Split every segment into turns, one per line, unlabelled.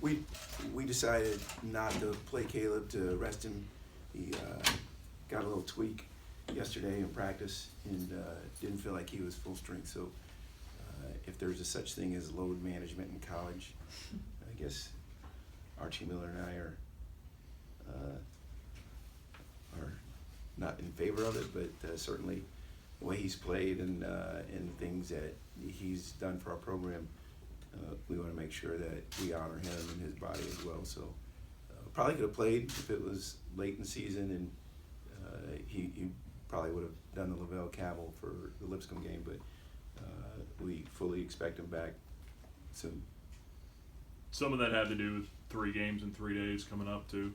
We decided not to play Caleb to rest him. He got a little tweak yesterday in practice and didn't feel like he was full strength. So if there's a such thing as load management in college, I guess Archie Miller and I are not in favor of it, but certainly the way he's played and things that he's done for our program, we want to make sure that we honor him and his body as well. So probably could have played if it was late in the season, and he probably would have done the Lavelle Cavil for the Lipscomb game, but we fully expect him back soon.
Some of that had to do with 3 games in 3 days coming up too.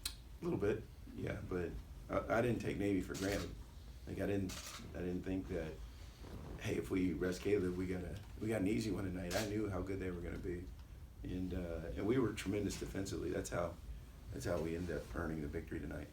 A
little bit, yeah, but I didn't take Navy for granted. Like I didn't think that, hey, if we rest Caleb, we got an easy one tonight. I knew how good they were going to be, and we were tremendous defensively. That's how we ended up earning the victory tonight.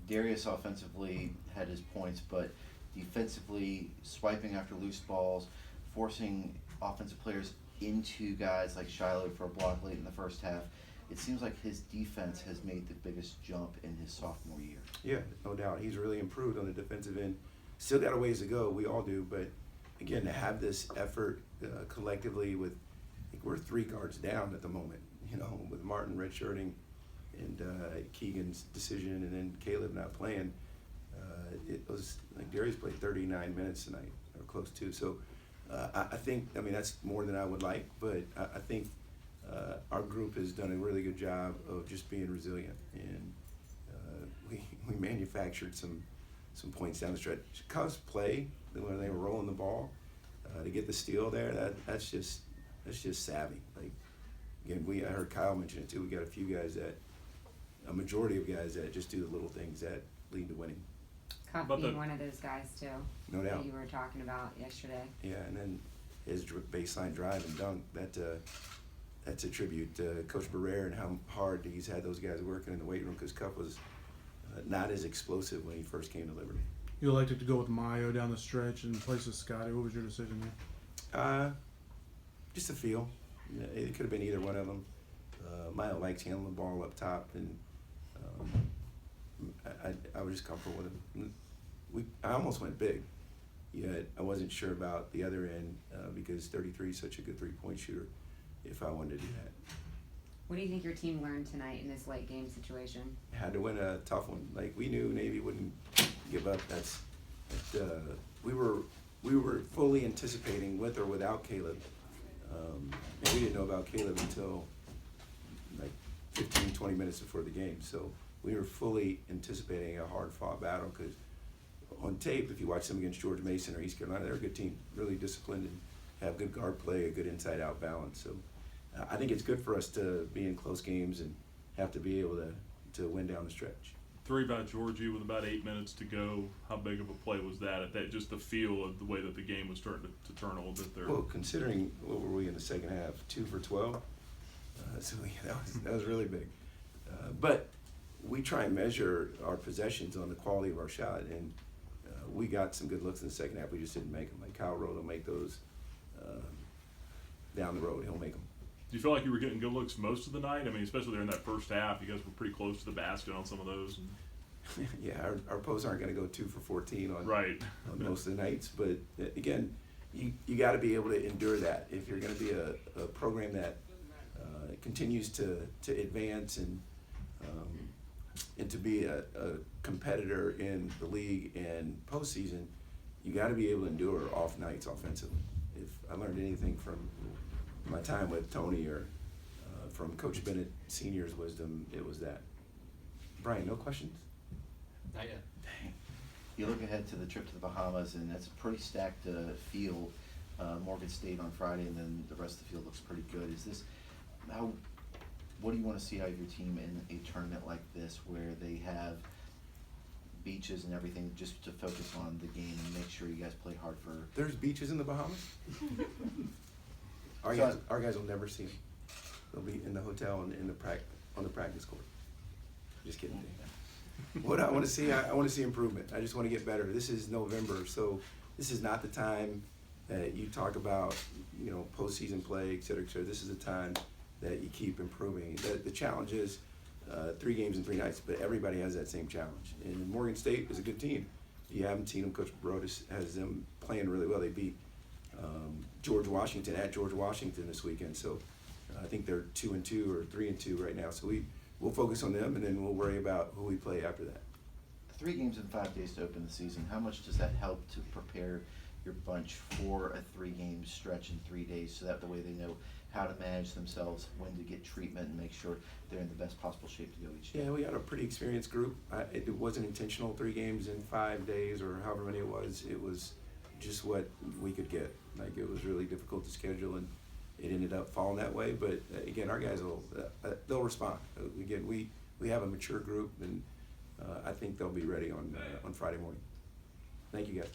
Darius offensively had his points, but defensively, swiping after loose balls, forcing offensive players into guys like Shiloh for a block late in the first half. It seems like his defense has made the biggest jump in his sophomore year.
Yeah, no doubt. He's really improved on the defensive end. Still got a ways to go. We all do. But, again, to have this effort collectively with, I think we're 3 guards down at the moment, with Martin redshirting and Keegan's decision and then Caleb not playing. It was like Darius played 39 minutes tonight, or close to. So I think, that's more than I would like, but I think our group has done a really good job of just being resilient, and we manufactured some points down the stretch. Cubs play when they were rolling the ball to get the steal there. That's just savvy. Like again, I heard Kyle mention it too. We got a majority of guys that just do the little things that lead to winning.
Cup being one of those guys too.
No doubt.
That you were talking about yesterday.
Yeah, and then his baseline drive and dunk, that's a tribute to Coach Barrere and how hard he's had those guys working in the weight room, because Cup was not as explosive when he first came to Liberty.
You elected to go with Mayo down the stretch in place of Scotty. What was your decision there?
Just a feel. Yeah, it could have been either one of them. Mayo likes handling the ball up top, and I was just comfortable with him. I almost went big, yet I wasn't sure about the other end because 33 is such a good three-point shooter if I wanted to do that.
What do you think your team learned tonight in this late game situation?
Had to win a tough one. Like, we knew Navy wouldn't give up. We were fully anticipating with or without Caleb. And we didn't know about Caleb until like 15, 20 minutes before the game. So we were fully anticipating a hard-fought battle, because on tape, if you watch them against George Mason or East Carolina, they're a good team, really disciplined and have good guard play, a good inside-out balance. So I think it's good for us to be in close games and have to be able to win down the stretch.
3 by Georgie with about 8 minutes to go. How big of a play was that? Just the feel of the way that the game was starting to turn a little bit there.
Well, considering what were we in the second half, 2 for 12, so that was really big. But we try and measure our possessions on the quality of our shot, and we got some good looks in the second half. We just didn't make them. Like Kyle Rowe will make those down the road. He'll make them.
Do you feel like you were getting good looks most of the night? Especially during that first half, you guys were pretty close to the basket on some of those.
Yeah, our posts aren't going to go 2 for 14 on most of the nights. But again, you got to be able to endure that if you're going to be a program that continues to advance and to be a competitor in the league and postseason. You got to be able to endure off nights offensively. If I learned anything from my time with Tony or from Coach Bennett Senior's wisdom, it was that. Brian, no questions?
Not yet.
Dang.
You look ahead to the trip to the Bahamas, and that's a pretty stacked field. Morgan State on Friday, and then the rest of the field looks pretty good. What do you want to see out of your team in a tournament like this, where they have beaches and everything, just to focus on the game and make sure you guys play hard for?
There's beaches in the Bahamas? Our guys will never see them. They'll be in the hotel and on the practice court. Just kidding. What I want to see, I want to see improvement. I just want to get better. This is November, so this is not the time that you talk about, postseason play, et cetera, et cetera. This is the time that you keep improving. The challenge is 3 games in 3 nights, but everybody has that same challenge. And Morgan State is a good team. You haven't seen them. Coach Brodus has them playing really well. They beat George Washington at George Washington this weekend. So I think they're 2-2 or 3-2 right now. So we'll focus on them, and then we'll worry about who we play after that.
3 games in 5 days to open the season. How much does that help to prepare your bunch for a 3-game stretch in 3 days, so that the way they know how to manage themselves, when to get treatment, and make sure they're in the best possible shape to go each day?
Yeah, we got a pretty experienced group. It wasn't intentional, 3 games in 5 days or however many it was. It was just what we could get. Like, it was really difficult to schedule, and it ended up falling that way. But again, our guys they'll respond. Again, we have a mature group, and I think they'll be ready on Friday morning. Thank you, guys.